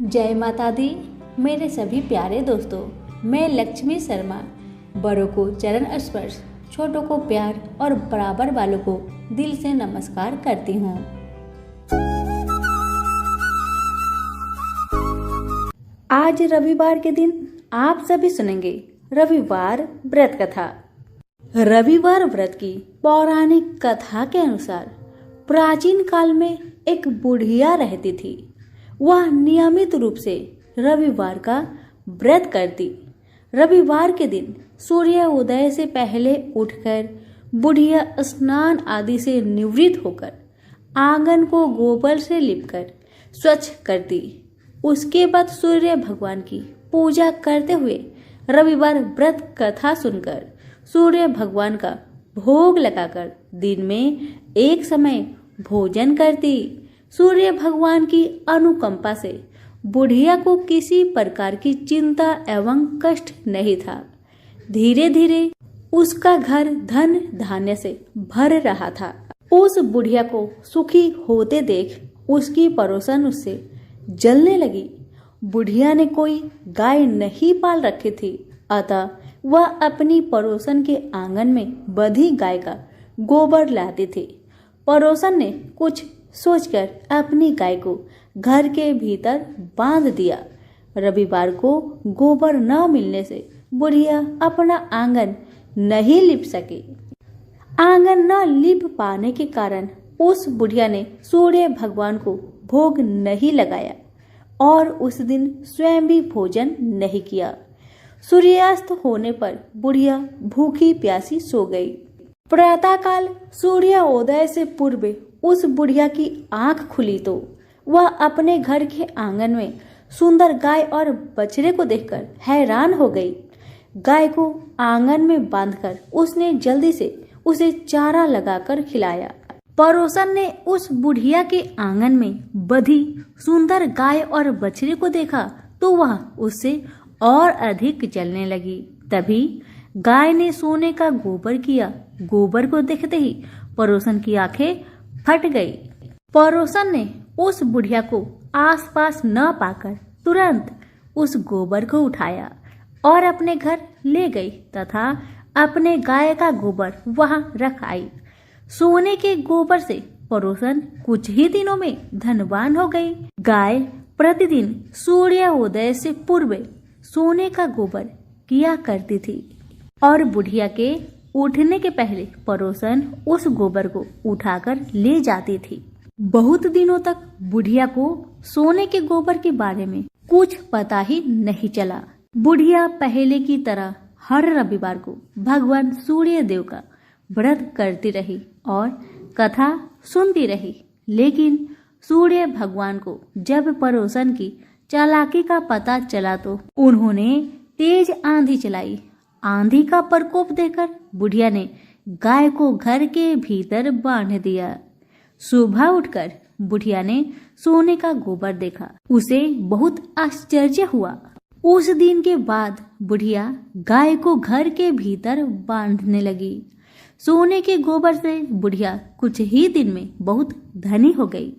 जय माता दी। मेरे सभी प्यारे दोस्तों, मैं लक्ष्मी शर्मा बड़ों को चरण स्पर्श, छोटों को प्यार और बराबर वालों को दिल से नमस्कार करती हूँ। आज रविवार के दिन आप सभी सुनेंगे रविवार व्रत कथा। रविवार व्रत की पौराणिक कथा के अनुसार प्राचीन काल में एक बुढ़िया रहती थी। वह नियमित रूप से रविवार का व्रत करती। रविवार के दिन सूर्य उदय से पहले उठकर बुढ़िया स्नान आदि से निवृत्त होकर आंगन को गोबर से लिपकर स्वच्छ करती। उसके बाद सूर्य भगवान की पूजा करते हुए रविवार व्रत कथा सुनकर सूर्य भगवान का भोग लगाकर दिन में एक समय भोजन करती। सूर्य भगवान की अनुकंपा से बुढ़िया को किसी प्रकार की चिंता एवं कष्ट नहीं था। धीरे धीरे उसका घर धन धान्य से भर रहा था। उस बुढ़िया को सुखी होते देख उसकी पड़ोसन उससे जलने लगी। बुढ़िया ने कोई गाय नहीं पाल रखी थी, अतः वह अपनी पड़ोसन के आंगन में बंधी गाय का गोबर लाती थी। पड़ोसन ने कुछ सोचकर अपनी गाय को घर के भीतर बांध दिया। रविवार को गोबर न मिलने से बुढ़िया अपना आंगन नहीं लिप सकी। आंगन न लिप पाने के कारण उस बुढ़िया ने सूर्य भगवान को भोग नहीं लगाया और उस दिन स्वयं भी भोजन नहीं किया। सूर्यास्त होने पर बुढ़िया भूखी प्यासी सो गई। प्रातःकाल सूर्योदय से पूर्व उस बुढ़िया की आंख खुली तो वह अपने घर के आंगन में सुंदर गाय और बछड़े को देखकर हैरान हो गई। गाय को आंगन में बांधकर उसने जल्दी से उसे चारा लगाकर खिलाया। पड़ोसन ने उस बुढ़िया के आंगन में बंधी सुंदर गाय और बछड़े को देखा तो वह उससे और अधिक जलने लगी। तभी गाय ने सोने का गोबर किया। गोबर को देखते ही पड़ोसन की आंखें फट गई। पड़ोसन ने उस बुढ़िया को आसपास न पाकर तुरंत उस गोबर को उठाया और अपने घर ले गई तथा अपने गाय का गोबर वहां रख आई। सोने के गोबर से पड़ोसन कुछ ही दिनों में धनवान हो गई। गाय प्रतिदिन सूर्योदय से पूर्व सोने का गोबर किया करती थी और बुढ़िया के उठने के पहले पड़ोसन उस गोबर को उठाकर ले जाती थी। बहुत दिनों तक बुढ़िया को सोने के गोबर के बारे में कुछ पता ही नहीं चला। बुढ़िया पहले की तरह हर रविवार को भगवान सूर्य देव का व्रत करती रही और कथा सुनती रही। लेकिन सूर्य भगवान को जब पड़ोसन की चालाकी का पता चला तो उन्होंने तेज आंधी चलाई। आंधी का प्रकोप देखकर बुढ़िया ने गाय को घर के भीतर बांध दिया। सुबह उठकर बुढ़िया ने सोने का गोबर देखा। उसे बहुत आश्चर्य हुआ। उस दिन के बाद बुढ़िया गाय को घर के भीतर बांधने लगी। सोने के गोबर से बुढ़िया कुछ ही दिन में बहुत धनी हो गई।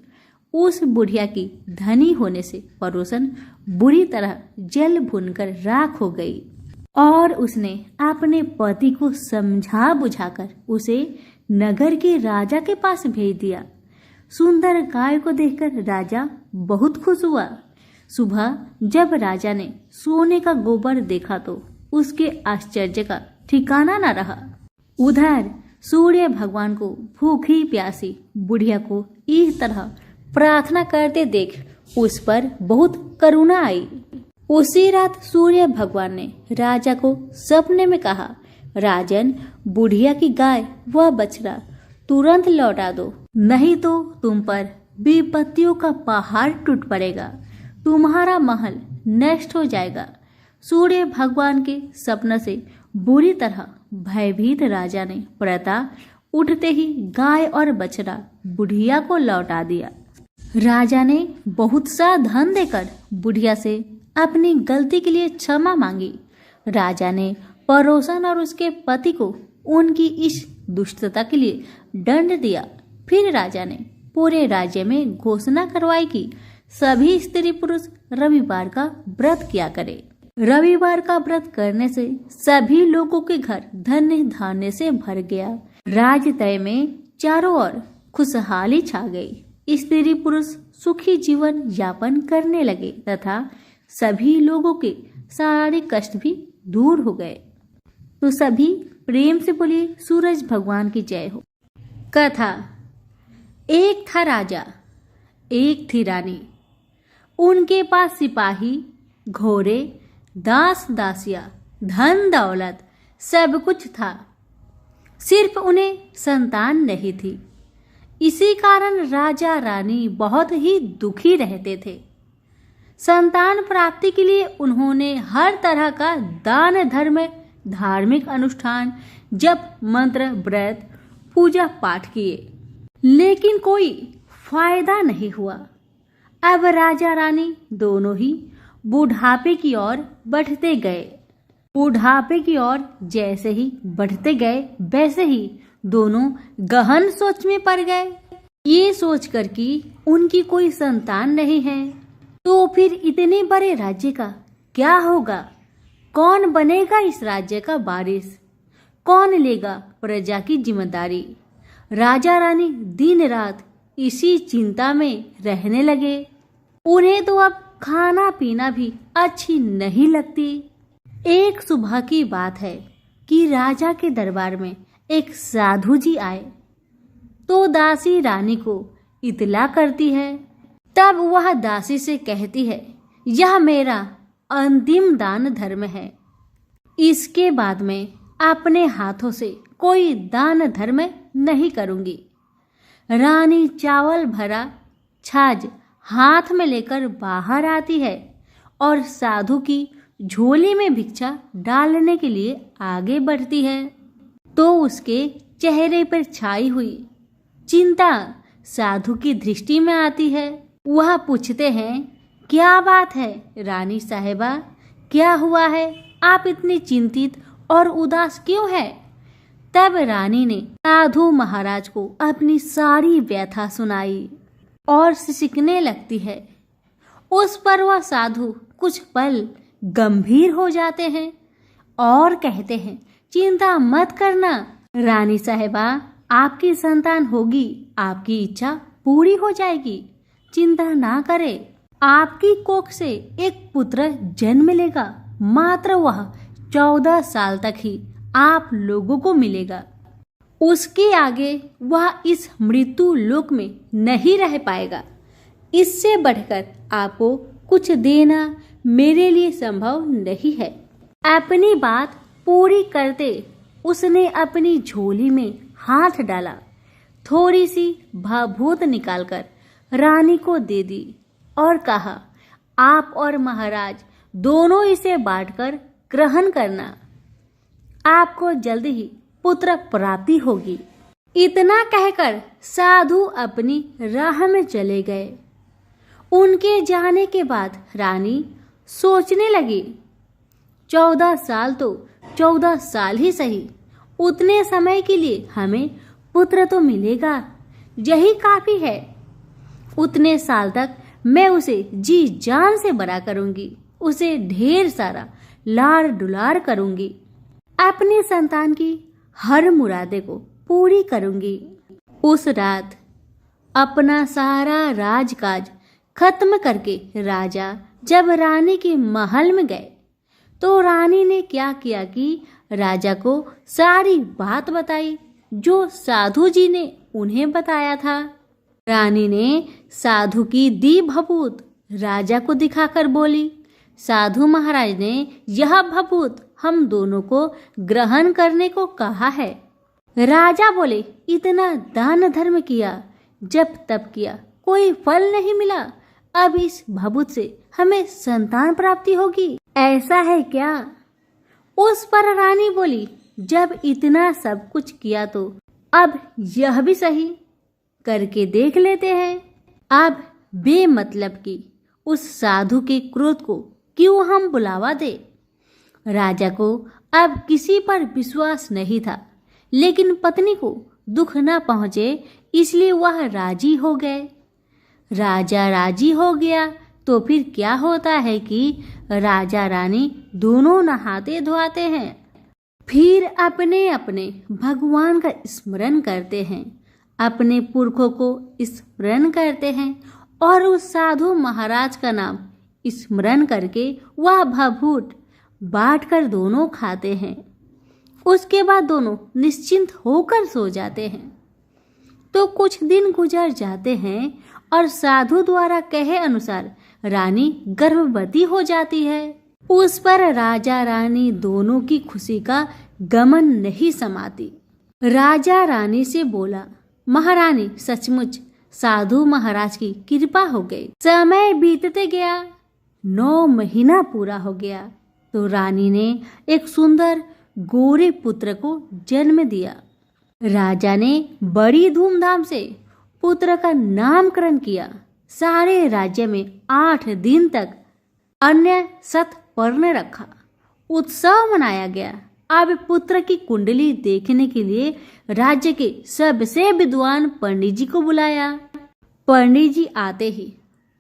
उस बुढ़िया की धनी होने से पड़ोसन बुरी तरह जल भुनकर राख हो गई और उसने अपने पति को समझा बुझाकर उसे नगर के राजा के पास भेज दिया। सुंदर गाय को देखकर राजा बहुत खुश हुआ। सुबह जब राजा ने सोने का गोबर देखा तो उसके आश्चर्य का ठिकाना न रहा। उधर सूर्य भगवान को भूखी प्यासी बुढ़िया को इस तरह प्रार्थना करते देख उस पर बहुत करुणा आई। उसी रात सूर्य भगवान ने राजा को सपने में कहा, राजन, बुढ़िया की गाय व बछड़ा तुरंत लौटा दो, नहीं तो तुम पर विपत्तियों का पहाड़ टूट पड़ेगा, तुम्हारा महल नष्ट हो जाएगा। सूर्य भगवान के सपने से बुरी तरह भयभीत राजा ने प्रातः उठते ही गाय और बछड़ा बुढ़िया को लौटा दिया। राजा ने बहुत सा धन देकर बुढ़िया से अपनी गलती के लिए क्षमा मांगी। राजा ने पड़ोसन और उसके पति को उनकी इस दुष्टता के लिए दंड दिया। फिर राजा ने पूरे राज्य में घोषणा करवाई कि सभी स्त्री पुरुष रविवार का व्रत किया करें। रविवार का व्रत करने से सभी लोगों के घर धन्य धान्य से भर गया। राजतय में चारों ओर खुशहाली छा गई। स्त्री पुरुष सुखी जीवन यापन करने लगे तथा सभी लोगों के सारे कष्ट भी दूर हो गए। तो सभी प्रेम से बोलिए सूरज भगवान की जय हो। कथा। एक था राजा, एक थी रानी। उनके पास सिपाही, घोड़े, दास दासियां, धन दौलत सब कुछ था। सिर्फ उन्हें संतान नहीं थी। इसी कारण राजा रानी बहुत ही दुखी रहते थे। संतान प्राप्ति के लिए उन्होंने हर तरह का दान धर्म, धार्मिक अनुष्ठान, जप मंत्र, व्रत, पूजा पाठ किए, लेकिन कोई फायदा नहीं हुआ। अब राजा रानी दोनों ही बुढ़ापे की ओर बढ़ते गए। बुढ़ापे की ओर जैसे ही बढ़ते गए वैसे ही दोनों गहन सोच में पड़ गए। ये सोचकर कि उनकी कोई संतान नहीं है तो फिर इतने बड़े राज्य का क्या होगा? कौन बनेगा इस राज्य का वारिस? कौन लेगा प्रजा की जिम्मेदारी? राजा रानी दिन रात इसी चिंता में रहने लगे। उन्हें तो अब खाना पीना भी अच्छी नहीं लगती। एक सुबह की बात है कि राजा के दरबार में एक साधु जी आए तो दासी रानी को इतला करती है। तब वह दासी से कहती है, यह मेरा अंतिम दान धर्म है। इसके बाद में अपने हाथों से कोई दान धर्म नहीं करूंगी। रानी चावल भरा छाछ हाथ में लेकर बाहर आती है और साधु की झोली में भिक्षा डालने के लिए आगे बढ़ती है तो उसके चेहरे पर छाई हुई चिंता साधु की दृष्टि में आती है। वह पूछते हैं, क्या बात है रानी साहिबा, क्या हुआ है? आप इतनी चिंतित और उदास क्यों है? तब रानी ने साधु महाराज को अपनी सारी व्यथा सुनाई और सिसकने लगती है। उस पर वह साधु कुछ पल गंभीर हो जाते हैं और कहते हैं, चिंता मत करना रानी साहिबा, आपकी संतान होगी, आपकी इच्छा पूरी हो जाएगी, चिंता ना करे। आपकी कोख से एक पुत्र जन्म लेगा, मात्र वह 14 साल तक ही आप लोगों को मिलेगा। उसके आगे वह इस मृत्यु लोक में नहीं रह पाएगा। इससे बढ़कर आपको कुछ देना मेरे लिए संभव नहीं है। अपनी बात पूरी करते उसने अपनी झोली में हाथ डाला, थोड़ी सी भभूत निकालकर रानी को दे दी और कहा, आप और महाराज दोनों इसे बांटकर ग्रहण करना, आपको जल्द ही पुत्र प्राप्ति होगी। इतना कहकर साधु अपनी राह में चले गए। उनके जाने के बाद रानी सोचने लगी, 14 साल तो 14 साल ही सही, उतने समय के लिए हमें पुत्र तो मिलेगा, यही काफी है। उतने साल तक मैं उसे जी जान से बड़ा करूंगी, उसे ढेर सारा लाड़ दुलार करूंगी, अपनी संतान की हर मुरादे को पूरी करूंगी। उस रात अपना सारा राजकाज खत्म करके राजा जब रानी के महल में गए तो रानी ने क्या किया कि राजा को सारी बात बताई जो साधु जी ने उन्हें बताया था। रानी ने साधु की दी भभूत राजा को दिखाकर बोली, साधु महाराज ने यह भभूत हम दोनों को ग्रहण करने को कहा है। राजा बोले, इतना दान धर्म किया, जब तब किया, कोई फल नहीं मिला, अब इस भभूत से हमें संतान प्राप्ति होगी, ऐसा है क्या? उस पर रानी बोली, जब इतना सब कुछ किया तो अब यह भी सही करके देख लेते हैं। अब बेमतलब की उस साधु के क्रोध को क्यों हम बुलावा दे। राजा को अब किसी पर विश्वास नहीं था, लेकिन पत्नी को दुख न पहुंचे इसलिए वह राजी हो गए। राजा राजी हो गया तो फिर क्या होता है कि राजा रानी दोनों नहाते धोआते हैं, फिर अपने अपने भगवान का स्मरण करते हैं, अपने पुरखों को स्मरण करते हैं और उस साधु महाराज का नाम स्मरण करके वह भभूत बांट कर दोनों खाते हैं। उसके बाद दोनों निश्चिंत होकर सो जाते हैं। तो कुछ दिन गुजर जाते हैं और साधु द्वारा कहे अनुसार रानी गर्भवती हो जाती है। उस पर राजा रानी दोनों की खुशी का गमन नहीं समाती। राजा रानी से बोला, महारानी सचमुच साधु महाराज की कृपा हो गई। समय बीतते गया, 9 महीना पूरा हो गया तो रानी ने एक सुंदर गोरे पुत्र को जन्म दिया। राजा ने बड़ी धूमधाम से पुत्र का नामकरण किया। सारे राज्य में 8 दिन तक अन्य सतपर्ण रखा, उत्सव मनाया गया। अब पुत्र की कुंडली देखने के लिए राज्य के सबसे विद्वान पंडित जी को बुलाया। पंडित जी आते ही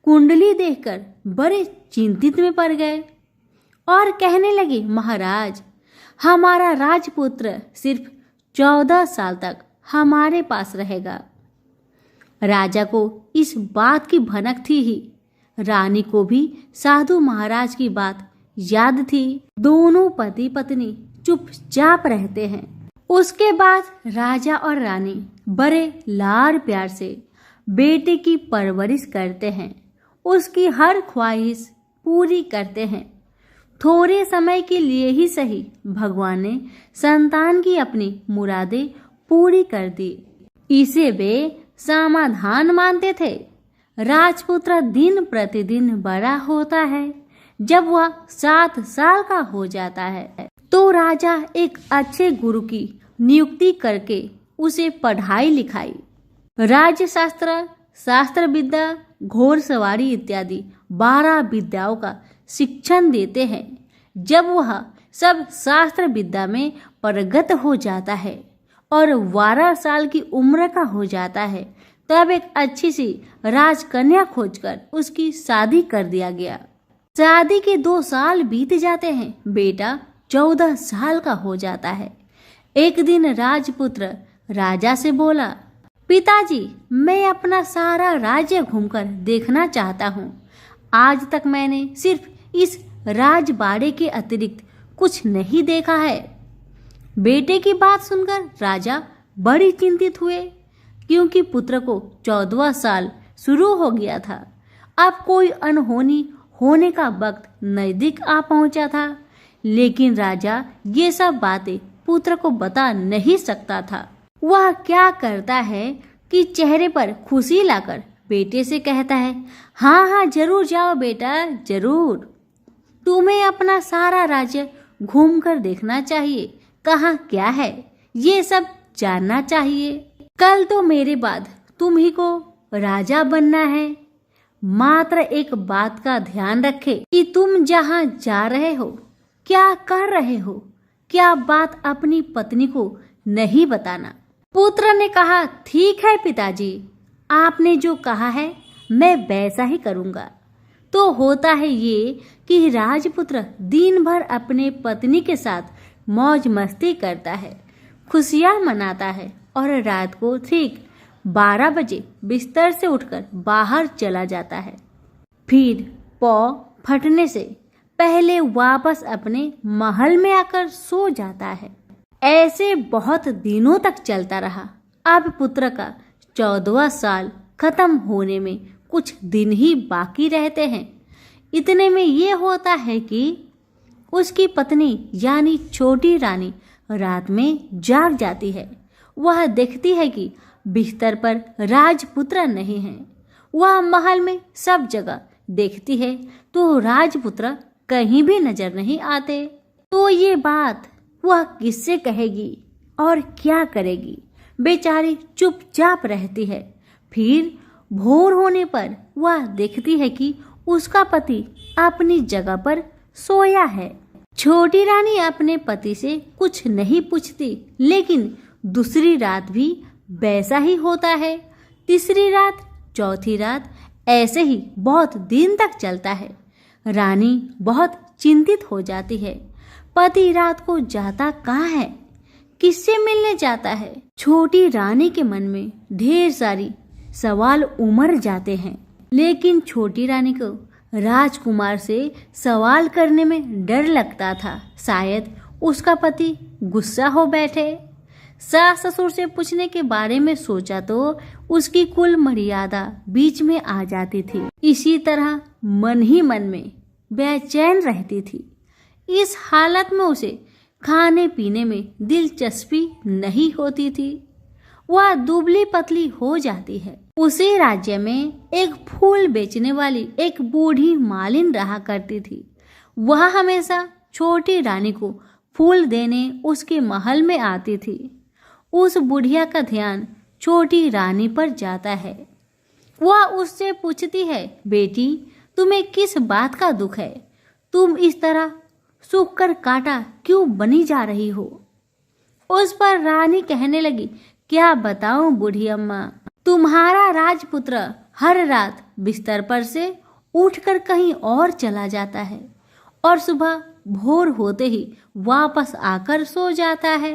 कुंडली देखकर बड़े चिंतित में पड़ गए और कहने लगे, महाराज हमारा राजपुत्र सिर्फ 14 साल तक हमारे पास रहेगा। राजा को इस बात की भनक थी ही, रानी को भी साधु महाराज की बात याद थी। दोनों पति पत्नी चुपचाप रहते हैं। उसके बाद राजा और रानी बड़े लाड़ प्यार से बेटे की परवरिश करते हैं, उसकी हर ख्वाहिश पूरी करते हैं। थोड़े समय के लिए ही सही भगवान ने संतान की अपनी मुरादें पूरी कर दी। इसे वे समाधान मानते थे। राजपुत्र दिन प्रतिदिन बड़ा होता है। जब वह 7 साल का हो जाता है तो राजा एक अच्छे गुरु की नियुक्ति करके उसे पढ़ाई लिखाई, राज्य शास्त्र, शास्त्र विद्या, घोड़सवारी इत्यादि 12 विद्याओं का शिक्षण देते हैं। जब वह सब शास्त्र विद्या में पारंगत हो जाता है और 12 साल की उम्र का हो जाता है तब एक अच्छी सी राजकन्या खोजकर उसकी शादी कर दिया गया। शादी के 2 साल बीत जाते हैं, बेटा 14 साल का हो जाता है। एक दिन राजपुत्र राजा से बोला, पिताजी मैं अपना सारा राज्य घूमकर देखना चाहता हूँ। आज तक मैंने सिर्फ इस राजबाड़े के अतिरिक्त कुछ नहीं देखा है। बेटे की बात सुनकर राजा बड़ी चिंतित हुए, क्योंकि पुत्र को 14वां साल शुरू हो गया था। अब कोई अनहोनी होने का वक्त नजदीक आ पहुंचा था, लेकिन राजा ये सब बातें पुत्र को बता नहीं सकता था। वह क्या करता है कि चेहरे पर खुशी लाकर बेटे से कहता है, हाँ हाँ जरूर जाओ बेटा जरूर, तुम्हें अपना सारा राज्य घूमकर देखना चाहिए, कहाँ क्या है ये सब जानना चाहिए। कल तो मेरे बाद तुम्ही को राजा बनना है। मात्र एक बात का ध्यान रखे कि तुम जहाँ जा रहे हो, क्या कर रहे हो, क्या बात अपनी पत्नी को नहीं बताना। पुत्र ने कहा, ठीक है पिताजी, आपने जो कहा है मैं वैसा ही करूँगा। तो होता है ये कि राजपुत्र दिन भर अपने पत्नी के साथ मौज मस्ती करता है, खुशियाँ मनाता है और रात को ठीक 12 बजे बिस्तर से उठकर बाहर चला जाता है। फिर पौ फटने से पहले वापस अपने महल में आकर सो जाता है। ऐसे बहुत दिनों तक चलता रहा। अब पुत्र का 14वां साल खत्म होने में कुछ दिन ही बाकी रहते हैं। इतने में ये होता है कि उसकी पत्नी यानी छोटी रानी रात में जाग जाती है। वह देखती है कि बिस्तर पर राजपुत्र नहीं है। वह महल में सब जगह देखती है तो राजपुत्र कहीं भी नजर नहीं आते। तो ये बात वह किससे कहेगी और क्या करेगी? बेचारी चुपचाप रहती है। फिर भोर होने पर वह देखती है कि उसका पति अपनी जगह पर सोया है। छोटी रानी अपने पति से कुछ नहीं पूछती, लेकिन दूसरी रात भी वैसा ही होता है। तीसरी रात, चौथी रात, ऐसे ही बहुत दिन तक चलता है। रानी बहुत चिंतित हो जाती है। पति रात को जाता कहाँ है, किससे मिलने जाता है? छोटी रानी के मन में ढेर सारी सवाल उमड़ जाते हैं, लेकिन छोटी रानी को राजकुमार से सवाल करने में डर लगता था। शायद उसका पति गुस्सा हो बैठे। सास ससुर से पूछने के बारे में सोचा तो उसकी कुल मर्यादा बीच में आ जाती थी। इसी तरह मन ही मन में बेचैन रहती थी। इस हालत में उसे खाने पीने में दिलचस्पी नहीं होती थी। वह दुबली पतली हो जाती है। उसी राज्य में एक फूल बेचने वाली एक बूढ़ी मालिन रहा करती थी। वह हमेशा छोटी रानी को फूल देने उसके महल में आती थी। उस बुढ़िया का ध्यान छोटी रानी पर जाता है। वह उससे पूछती है, बेटी तुम्हें किस बात का दुख है? तुम इस तरह सूख कर काटा क्यों बनी जा रही हो? उस पर रानी कहने लगी, क्या बताऊं बूढ़ी अम्मा, तुम्हारा राजपुत्र हर रात बिस्तर पर से उठकर कहीं और चला जाता है और सुबह भोर होते ही वापस आकर सो जाता है।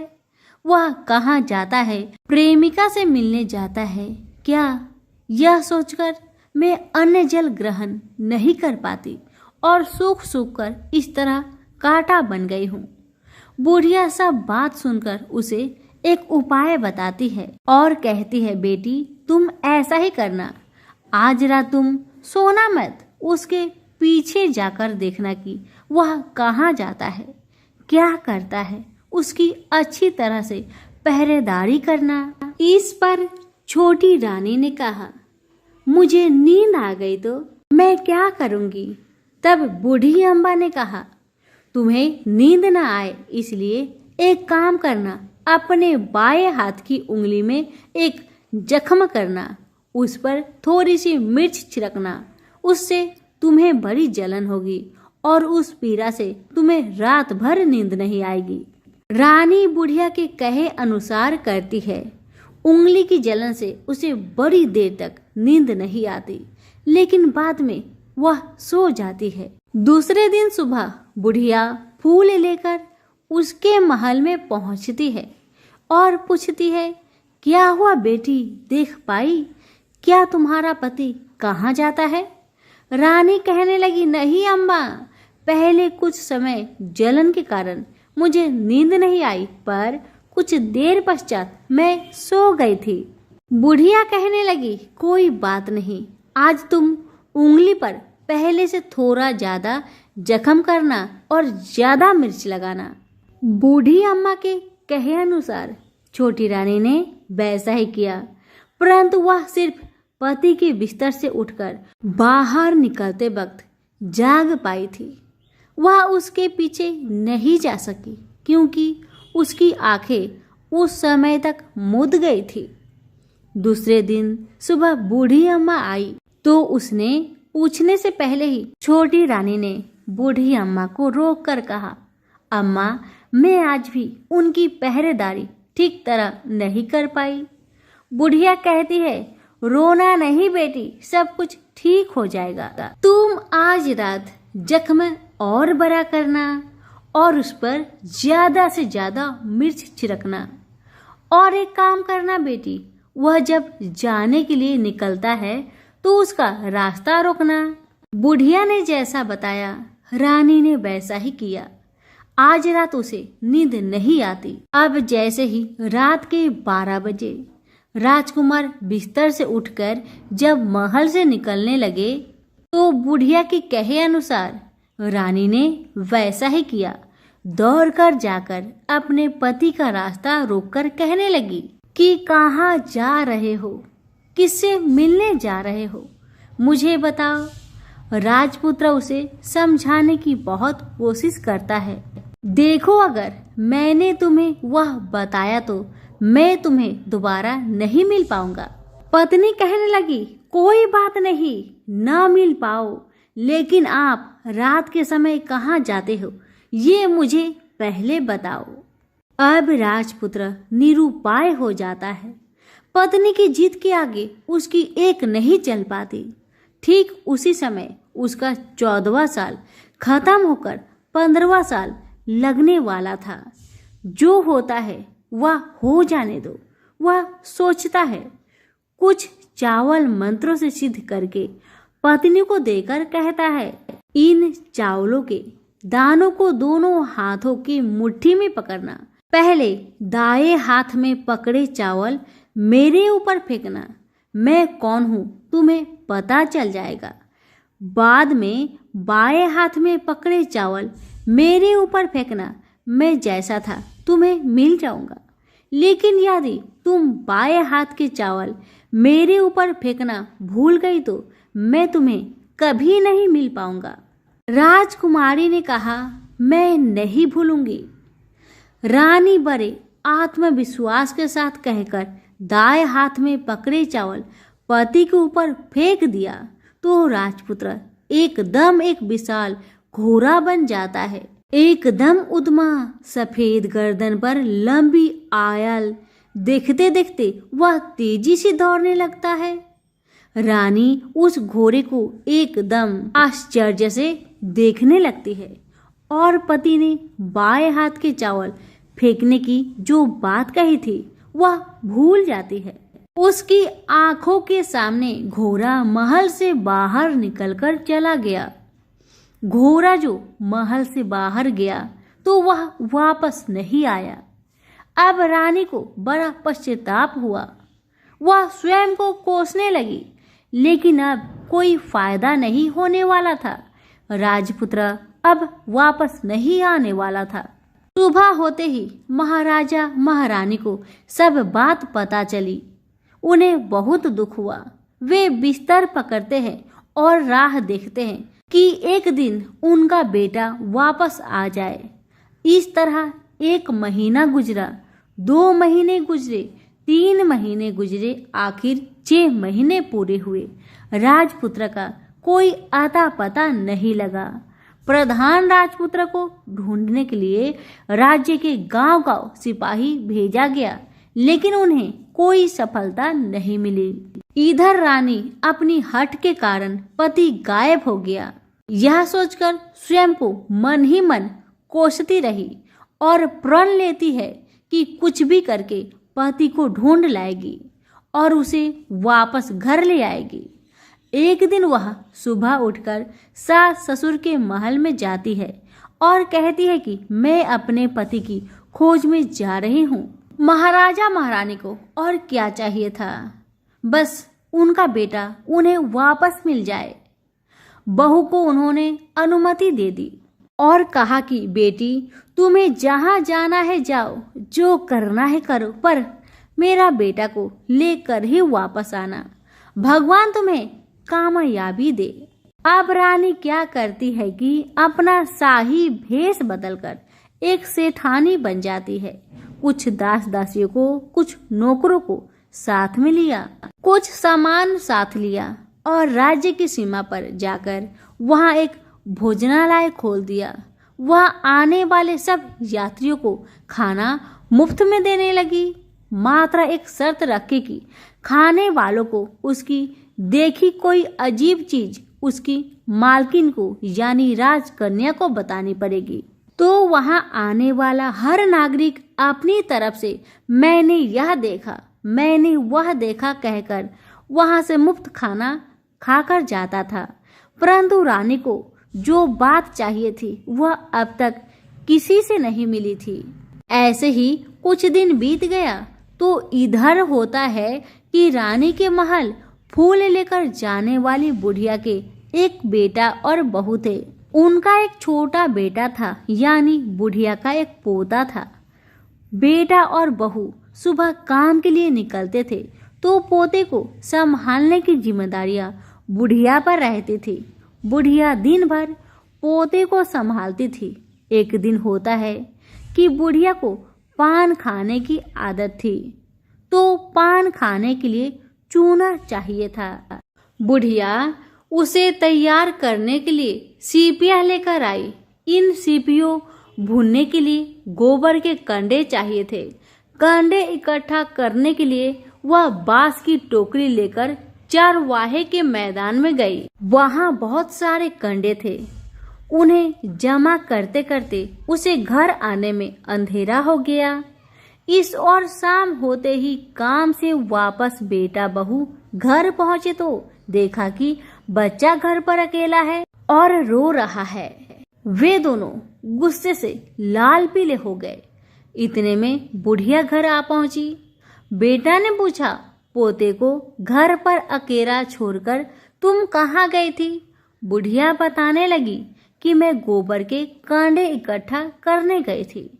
वह कहाँ जाता है? प्रेमिका से मिलने जाता है क्या? यह सोचकर मैं अन्न जल ग्रहण नहीं कर पाती और सूख सूख कर इस तरह कांटा बन गई हूँ। बुढ़िया सब बात सुनकर उसे एक उपाय बताती है और कहती है, बेटी तुम ऐसा ही करना, आज रात तुम सोना मत, उसके पीछे जाकर देखना कि वह कहाँ जाता है, क्या करता है, उसकी अच्छी तरह से पहरेदारी करना। इस पर छोटी रानी ने कहा, मुझे नींद आ गई तो मैं क्या करूंगी? तब बूढ़ी अम्बा ने कहा, तुम्हें नींद न आए इसलिए एक काम करना, अपने बाएं हाथ की उंगली में एक जख्म करना, उस पर थोड़ी सी मिर्च छिड़कना, उससे तुम्हें बड़ी जलन होगी और उस पीड़ा से तुम्हें रात भर नींद नहीं आएगी। रानी बुढ़िया के कहे अनुसार करती है। उंगली की जलन से उसे बड़ी देर तक नींद नहीं आती, लेकिन बाद में वह सो जाती है। दूसरे दिन सुबह बुढ़िया फूल लेकर उसके महल में पहुंचती है और पूछती है, क्या हुआ बेटी, देख पाई? क्या तुम्हारा पति कहाँ जाता है? रानी कहने लगी, नहीं अम्मा, पहले कुछ समय जलन के कारण मुझे नींद नहीं आई, पर कुछ देर पश्चात मैं सो गई थी। बुढ़िया कहने लगी, कोई बात नहीं, आज तुम उंगली पर पहले से थोड़ा ज्यादा जख्म करना और ज्यादा मिर्च लगाना। बूढ़ी अम्मा के कहे अनुसार छोटी रानी ने वैसा ही किया, परंतु वह सिर्फ पति के बिस्तर से उठकर बाहर निकलते वक्त जाग पाई थी। वह उसके पीछे नहीं जा सकी क्योंकि उसकी आंखें उस समय तक मुद गई थी। दूसरे दिन सुबह बूढ़ी अम्मा आई तो उसने पूछने से पहले ही छोटी रानी ने बूढ़ी अम्मा को रोक कर कहा, अम्मा मैं आज भी उनकी पहरेदारी ठीक तरह नहीं कर पाई। बुढ़िया कहती है, रोना नहीं बेटी, सब कुछ ठीक हो जाएगा। तुम आज रात जख्म और बड़ा करना और उस पर ज्यादा से ज्यादा मिर्च छिड़कना। और एक काम करना बेटी, वह जब जाने के लिए निकलता है तो उसका रास्ता रोकना। बुढ़िया ने जैसा बताया रानी ने वैसा ही किया। आज रात उसे नींद नहीं आती। अब जैसे ही रात के 12 बजे राजकुमार बिस्तर से उठकर जब महल से निकलने लगे तो बुढ़िया के कहे अनुसार रानी ने वैसा ही किया। दौड़कर जाकर अपने पति का रास्ता रोककर कहने लगी कि कहाँ जा रहे हो, किससे मिलने जा रहे हो, मुझे बताओ। राजपुत्र उसे समझाने की बहुत कोशिश करता है। देखो अगर मैंने तुम्हें वह बताया तो मैं तुम्हें दोबारा नहीं मिल पाऊंगा। पत्नी कहने लगी, कोई बात नहीं, ना मिल पाओ, लेकिन आप रात के समय कहाँ जाते हो ये मुझे पहले बताओ। अब राजपुत्र निरुपाय हो जाता है। पत्नी की जिद के आगे उसकी एक नहीं चल पाती। ठीक उसी समय उसका 14वां साल खत्म होकर 15वां साल लगने वाला था। जो होता है वह हो जाने दो, वह सोचता है। कुछ चावल मंत्रों से सिद्ध करके पत्नी को देकर कहता है, इन चावलों के दानों को दोनों हाथों की मुट्ठी में पकड़ना। पहले दाएं हाथ में पकड़े चावल मेरे ऊपर फेंकना। मैं कौन हूं तुम्हें पता चल जाएगा। बाद में बाएं हाथ में पकड़े चावल मेरे ऊपर फेंकना। मैं जैसा था तुम्हें मिल जाऊंगा। लेकिन यदि तुम बाएं हाथ के चावल मेरे ऊपर फेंकना भूल गई तो मैं तुम्हें कभी नहीं मिल पाऊंगा। राजकुमारी ने कहा, मैं नहीं भूलूंगी। रानी बड़े आत्मविश्वास के साथ कहकर दाएं हाथ में पकड़े चावल पति के ऊपर फेंक दिया तो राजपुत्र एकदम एक विशाल घोड़ा बन जाता है। एकदम उद्यमा सफेद गर्दन पर लंबी आयल देखते देखते वह तेजी से दौड़ने लगता है। रानी उस घोड़े को एकदम आश्चर्य से देखने लगती है और पति ने बाएं हाथ के चावल फेंकने की जो बात कही थी वह भूल जाती है। उसकी आंखों के सामने घोड़ा महल से बाहर निकलकर चला गया। घोड़ा जो महल से बाहर गया तो वह वापस नहीं आया। अब रानी को बड़ा पश्चाताप हुआ। वह स्वयं को कोसने लगी, लेकिन अब कोई फायदा नहीं होने वाला था। राजपुत्र अब वापस नहीं आने वाला था। सुबह होते ही महाराजा महारानी को सब बात पता चली। उन्हें बहुत दुख हुआ। वे बिस्तर पकड़ते हैं और राह देखते हैं कि एक दिन उनका बेटा वापस आ जाए। इस तरह 1 महीना गुजरा, 2 महीने गुजरे, 3 महीने गुजरे, आखिर 6 महीने पूरे हुए। राजपुत्र का कोई आता पता नहीं लगा। प्रधान राजपुत्र को ढूंढने के लिए राज्य के गांव-गांव सिपाही भेजा गया, लेकिन उन्हें कोई सफलता नहीं मिली। इधर रानी अपनी हठ के कारण पति गायब हो गया, यह सोचकर स्वयं को मन ही मन कोसती रही और प्रण लेती है कि कुछ भी करके पति को ढूंढ लाएगी और उसे वापस घर ले आएगी। एक दिन वह सुबह उठकर सास ससुर के महल में जाती है और कहती है कि मैं अपने पति की खोज में जा रही हूँ। महाराजा महारानी को और क्या चाहिए था, बस उनका बेटा उन्हें वापस मिल जाए। बहू को उन्होंने अनुमति दे दी और कहा कि बेटी तुम्हें जहाँ जाना है जाओ, जो करना है करो, पर मेरा बेटा को लेकर ही वापस आना। भगवान तुम्हें कामयाबी दे। अब रानी क्या करती है कि अपना शाही भेष बदलकर एक सेठानी बन जाती है। कुछ दास दासियों को, कुछ नौकरों को साथ में लिया, कुछ सामान साथ लिया और राज्य की सीमा पर जाकर वहां एक भोजनालय खोल दिया। वह आने वाले सब यात्रियों को खाना मुफ्त में देने लगी। मात्र एक शर्त रखी कि खाने वालों को उसकी देखी कोई अजीब चीज उसकी मालकिन को यानी राजकन्या को बतानी पड़ेगी। तो वहां आने वाला हर नागरिक अपनी तरफ से मैंने यह देखा, मैंने वह देखा कहकर वहां से मुफ्त खाना खाकर जाता था। परंतु रानी को जो बात चाहिए थी वह अब तक किसी से नहीं मिली थी। ऐसे ही कुछ दिन बीत गया तो इधर होता है कि रानी के महल फूल लेकर जाने वाली बुढ़िया के एक बेटा और बहू थे। उनका एक छोटा बेटा था, यानी बुढ़िया का एक पोता था। बेटा और बहू सुबह काम के लिए निकलते थे तो पोते को संभालने की जिम्मेदारियां बुढ़िया पर रहती थी। बुढ़िया दिन भर पोते को संभालती थी। एक दिन होता है कि बुढ़िया को पान खाने की आदत थी, तो पान खाने के लिए चूना चाहिए था। बुढ़िया उसे तैयार करने के लिए सीपियां लेकर आई। इन सीपियों भूनने के लिए गोबर के कंडे चाहिए थे। कंडे इकट्ठा करने के लिए वह बांस की टोकरी लेकर चरवाहे के मैदान में गई। वहां बहुत सारे कंडे थे। उन्हें जमा करते करते उसे घर आने में अंधेरा हो गया। इस और शाम होते ही काम से वापस बेटा बहू घर पहुंचे तो देखा कि बच्चा घर पर अकेला है और रो रहा है। वे दोनों गुस्से से लाल पीले हो गए। इतने में बुढ़िया घर आ पहुंची। बेटा ने पूछा, पोते को घर पर अकेला छोड़कर तुम कहाँ गई थी? बुढ़िया बताने लगी कि मैं गोबर के कांडे इकट्ठा करने गई थी।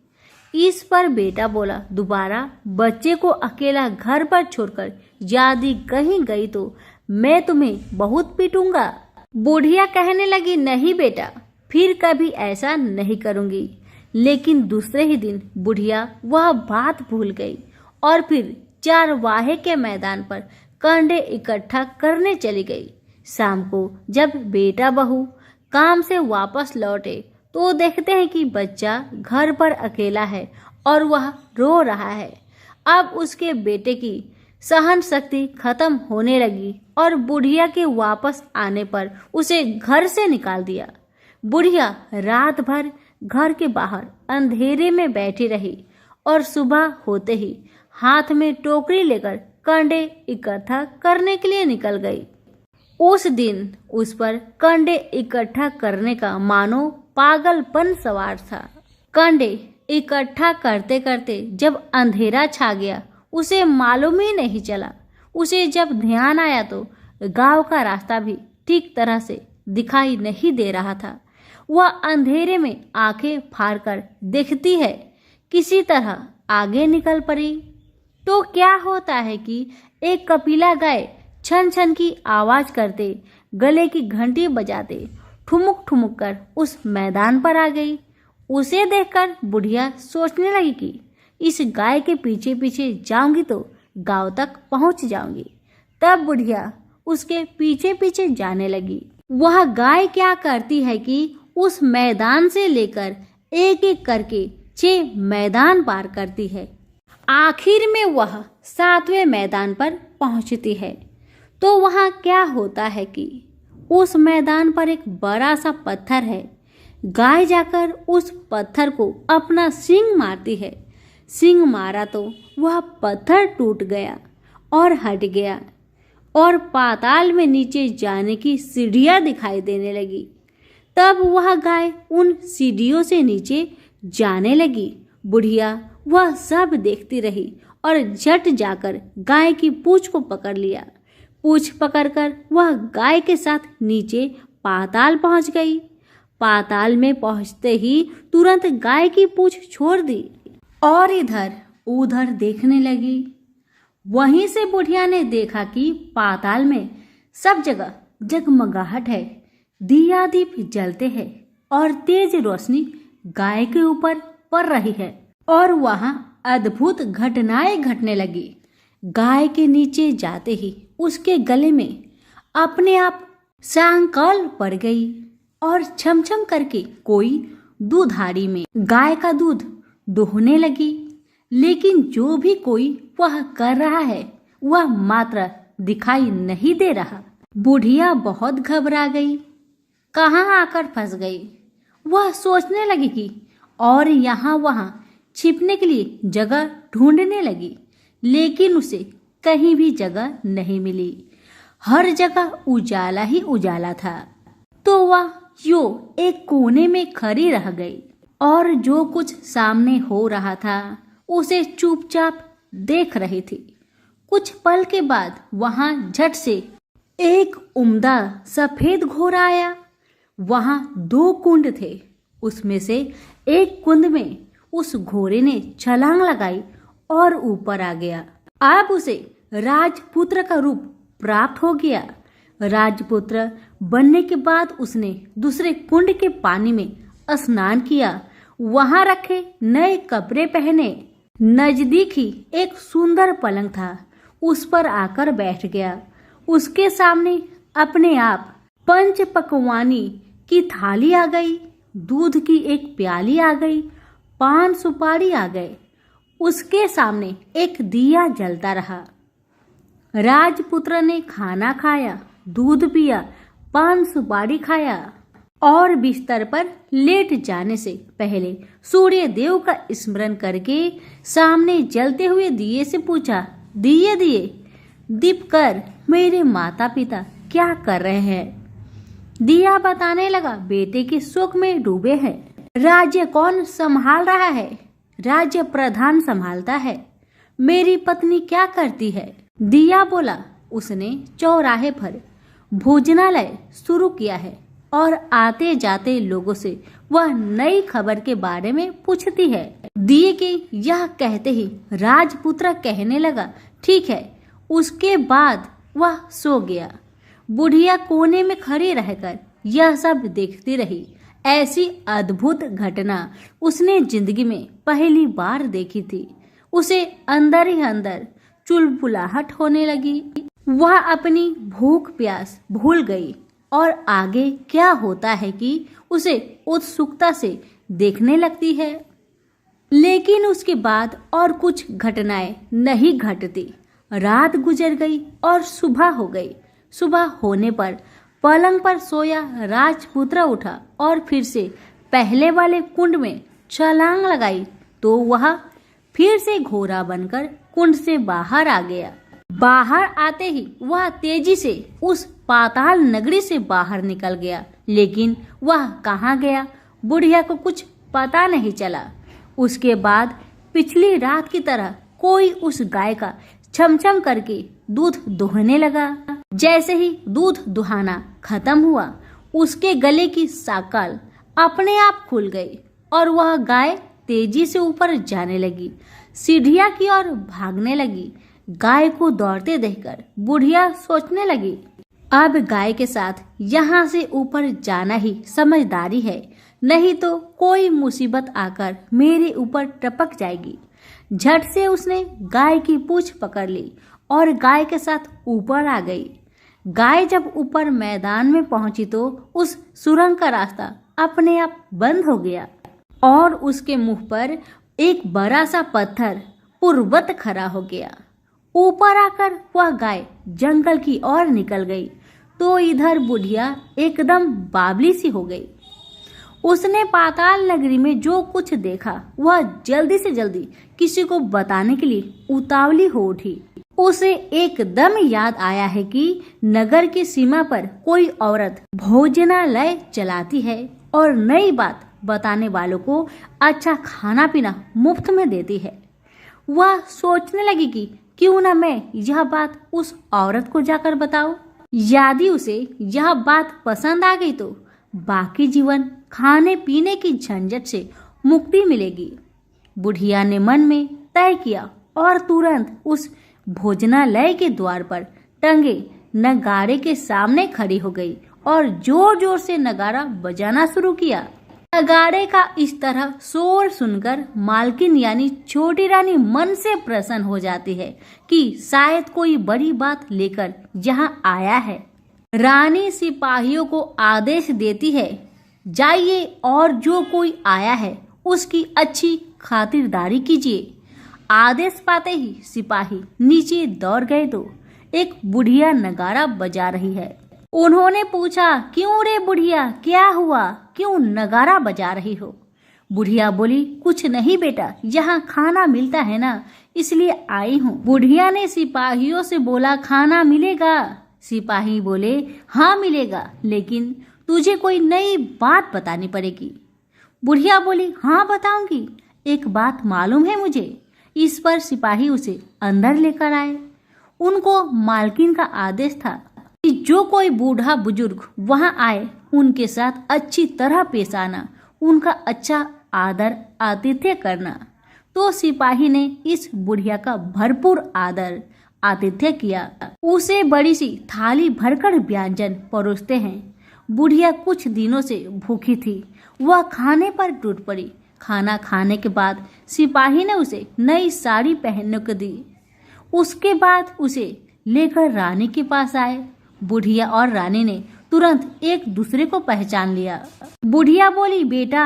इस पर बेटा बोला, दोबारा बच्चे को अकेला घर पर छोड़कर यदि कहीं गई तो मैं तुम्हें बहुत पीटूंगा। बुढ़िया कहने लगी, नहीं बेटा, फिर कभी ऐसा नहीं करूंगी। लेकिन दूसरे ही दिन बुढ़िया वह बात भूल गई और फिर चरवाहे के मैदान पर कंडे इकट्ठा करने चली गई। शाम को जब बेटा बहू काम से वापस लौटे तो देखते हैं कि बच्चा घर पर अकेला है और वह रो रहा है। अब उसके बेटे की सहन शक्ति खत्म होने लगी और बुढ़िया के वापस आने पर उसे घर से निकाल दिया। बुढ़िया रात भर घर के बाहर अंधेरे में बैठी रही और सुबह होते ही हाथ में टोकरी लेकर कंडे इकट्ठा करने के लिए निकल गई। उस दिन उस पर कंडे इकट्ठा करने का मानो पागलपन सवार था। कंडे इकट्ठा करते करते जब अंधेरा छा गया उसे मालूम ही नहीं चला। उसे जब ध्यान आया तो गांव का रास्ता भी ठीक तरह से दिखाई नहीं दे रहा था। वह अंधेरे में आंखें फाड़कर देखती है, किसी तरह आगे निकल पड़ी तो क्या होता है कि एक कपिला गाय छन छन की आवाज करते, गले की घंटी बजाते ठुमुक ठुमुक कर उस मैदान पर आ गई। उसे देखकर बुढ़िया सोचने लगी कि इस गाय के पीछे पीछे जाऊंगी तो गांव तक पहुंच जाऊंगी। तब बुढ़िया उसके पीछे पीछे जाने लगी। वह गाय क्या करती है कि उस मैदान से लेकर एक एक करके 6 मैदान पार करती है। आखिर में वह 7वें मैदान पर पहुंचती है तो वहां क्या होता है कि उस मैदान पर एक बड़ा सा पत्थर है। गाय जाकर उस पत्थर को अपना सींग मारती है। सींग मारा तो वह पत्थर टूट गया और हट गया और पाताल में नीचे जाने की सीढ़ियां दिखाई देने लगी। तब वह गाय उन सीढ़ियों से नीचे जाने लगी। बुढ़िया वह सब देखती रही और झट जाकर गाय की पूंछ को पकड़ लिया। पूंछ पकड़कर वह गाय के साथ नीचे पाताल पहुंच गई। पाताल में पहुंचते ही तुरंत गाय की पूंछ छोड़ दी और इधर उधर देखने लगी। वहीं से बुढ़िया ने देखा कि पाताल में सब जगह जगमगाहट है, दिया दीप जलते हैं और तेज रोशनी गाय के ऊपर पड़ रही है और वहां अद्भुत घटनाएं घटने लगी। गाय के नीचे जाते ही उसके गले में अपने आप सांकल पड़ गई और छमछम करके कोई दूधारी में गाय का दूध दोहने लगी। लेकिन जो भी कोई वह कर रहा है वह मात्र दिखाई नहीं दे रहा। बुढ़िया बहुत घबरा गई, कहाँ आकर फंस गई। वह सोचने लगी कि और यहाँ वहाँ छिपने के लिए जगह ढूंढने लगी, लेकिन उसे कहीं भी जगह नहीं मिली। हर जगह उजाला ही उजाला था। तो वह यूं एक कोने में खड़ी रह गई और जो कुछ सामने हो रहा था उसे चुपचाप देख रही थी। कुछ पल के बाद वहां झट से एक उम्दा सफेद घोड़ा आया। वहां 2 कुंड थे। उसमें से एक कुंड में उस घोड़े ने छलांग लगाई और ऊपर आ गया। अब उसे राजपुत्र का रूप प्राप्त हो गया। राजपुत्र बनने के बाद उसने दूसरे कुंड के पानी में स्नान किया, वहां रखे नए कपड़े पहने। नजदीक ही एक सुंदर पलंग था, उस पर आकर बैठ गया। उसके सामने अपने आप 5 पकवानी की थाली आ गई, दूध की एक प्याली आ गई, पान सुपारी आ गए। उसके सामने एक दिया जलता रहा। राजपुत्र ने खाना खाया, दूध पिया, पान सुपारी खाया और बिस्तर पर लेट जाने से पहले सूर्य देव का स्मरण करके सामने जलते हुए दिए से पूछा, दिए दिए दीप कर, मेरे माता पिता क्या कर रहे हैं? दिया बताने लगा, बेटे के शोक में डूबे हैं। राज्य कौन संभाल रहा है? राज्य प्रधान संभालता है। मेरी पत्नी क्या करती है? दिया बोला, उसने चौराहे पर भोजनालय शुरू किया है और आते जाते लोगों से वह नई खबर के बारे में पूछती है। दिए के यह कहते ही राजपुत्र कहने लगा, ठीक है। उसके बाद वह सो गया। बुढ़िया कोने में खड़ी रहकर यह सब देखती रही। ऐसी अद्भुत घटना उसने जिंदगी में पहली बार देखी थी। उसे अंदर ही अंदर चुलबुलाहट होने लगी। वह अपनी भूख प्यास भूल गई और आगे क्या होता है कि उसे उत्सुकता से देखने लगती है। लेकिन उसके बाद और कुछ घटनाएं नहीं घटती। रात गुजर गई और सुबह हो गई। सुबह होने पर पलंग पर सोया राजपुत्र उठा और फिर से पहले वाले कुंड में छलांग लगाई तो वह फिर से घोड़ा बनकर कुंड से बाहर आ गया। बाहर आते ही वह तेजी से उस पाताल नगरी से बाहर निकल गया। लेकिन वह कहाँ गया, बुढ़िया को कुछ पता नहीं चला। उसके बाद पिछली रात की तरह कोई उस गाय का छमछम करके दूध दुहने लगा। जैसे ही दूध दुहाना खत्म हुआ, उसके गले की साकल अपने आप खुल गई और वह गाय तेजी से ऊपर जाने लगी, सीढ़ियां की ओर भागने लगी। गाय को दौड़ते देखकर बुढ़िया सोचने लगी, अब गाय के साथ यहाँ से ऊपर जाना ही समझदारी है, नहीं तो कोई मुसीबत आकर मेरे ऊपर टपक जाएगी। झट से उसने गाय की पूंछ पकड़ ली और गाय के साथ ऊपर आ गई। गाय जब ऊपर मैदान में पहुंची तो उस सुरंग का रास्ता अपने आप बंद हो गया और उसके मुंह पर एक बड़ा सा पत्थर पूर्ववत खड़ा हो गया। ऊपर आकर वह गाय जंगल की ओर निकल गई तो इधर बुढ़िया एकदम बावली सी हो गई। उसने पाताल नगरी में जो कुछ देखा वह जल्दी से जल्दी किसी को बताने के लिए उतावली हो उठी। उसे एकदम याद आया है कि नगर की सीमा पर कोई औरत भोजनालय चलाती है और नई बात बताने वालों को अच्छा खाना पीना मुफ्त में देती है। वह सोचने लगी कि क्यों न मैं यह बात उस औरत को जाकर बताऊं। यदि उसे यह बात पसंद आ गई तो बाकी जीवन खाने पीने की झंझट से मुक्ति मिलेगी। बुढ़िया ने मन में तय किया और तुरंत उस भोजनालय के द्वार पर टंगे नगाड़े के सामने खड़ी हो गई और जोर जोर से नगाड़ा बजाना शुरू किया। नगाड़े का इस तरह शोर सुनकर मालकिन यानी छोटी रानी मन से प्रसन्न हो जाती है कि शायद कोई बड़ी बात लेकर यहाँ आया है। रानी सिपाहियों को आदेश देती है, जाइए और जो कोई आया है उसकी अच्छी खातिरदारी कीजिए। आदेश पाते ही सिपाही नीचे दौड़ गए तो एक बुढ़िया नगाड़ा बजा रही है। उन्होंने पूछा, क्यों रे बुढ़िया, क्या हुआ, क्यों नगाड़ा बजा रही हो? बुढ़िया बोली, कुछ नहीं बेटा, यहाँ खाना मिलता है ना, इसलिए आई हूँ। बुढ़िया ने सिपाहियों से बोला, खाना मिलेगा? सिपाही बोले, हाँ मिलेगा, लेकिन तुझे कोई नई बात बतानी पड़ेगी। बुढ़िया बोली, हाँ बताऊंगी, एक बात मालूम है मुझे। इस पर सिपाही उसे अंदर लेकर आए। उनको मालकिन का आदेश था कि जो कोई बूढ़ा बुजुर्ग वहां आए उनके साथ अच्छी तरह पेश आना, उनका अच्छा आदर आतिथ्य करना। तो सिपाही ने इस बुढ़िया का भरपूर आदर आतिथ्य किया। उसे बड़ी सी थाली भरकर व्यंजन परोसते हैं। बुढ़िया कुछ दिनों से भूखी थी, वह खाने पर टूट पड़ी। खाना खाने के बाद सिपाही ने उसे नई साड़ी पहनने को दी। उसके बाद उसे लेकर रानी के पास आए। बुढ़िया और रानी ने तुरंत एक दूसरे को पहचान लिया। बुढ़िया बोली, बेटा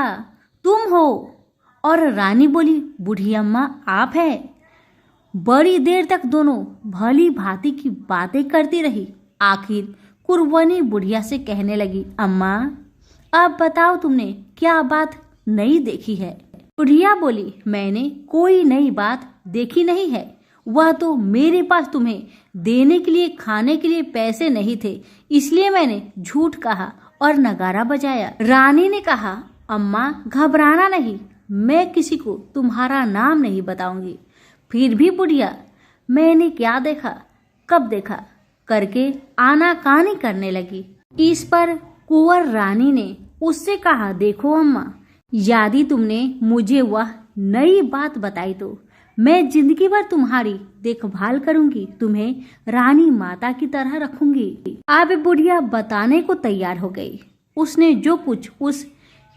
तुम हो? और रानी बोली, बुढ़िया अम्मा आप है? बड़ी देर तक दोनों भली भांति की बातें करती रही। आखिर कुरबनी बुढ़िया से कहने लगी, अम्मा अब बताओ तुमने क्या बात नई देखी है। बुढ़िया बोली, मैंने कोई नई बात देखी नहीं है, वह तो मेरे पास तुम्हें देने के लिए खाने के लिए पैसे नहीं थे, इसलिए मैंने झूठ कहा और नगारा बजाया। रानी ने कहा, अम्मा घबराना नहीं, मैं किसी को तुम्हारा नाम नहीं बताऊंगी। फिर भी बुढ़िया मैंने क्या देखा, कब देखा करके आनाकानी करने लगी। इस पर कुंवर रानी ने उससे कहा, देखो अम्मा, यदि तुमने मुझे वह नई बात बताई तो मैं जिंदगी भर तुम्हारी देखभाल करूंगी, तुम्हें रानी माता की तरह रखूंगी। अब बुढ़िया बताने को तैयार हो गई। उसने जो कुछ उस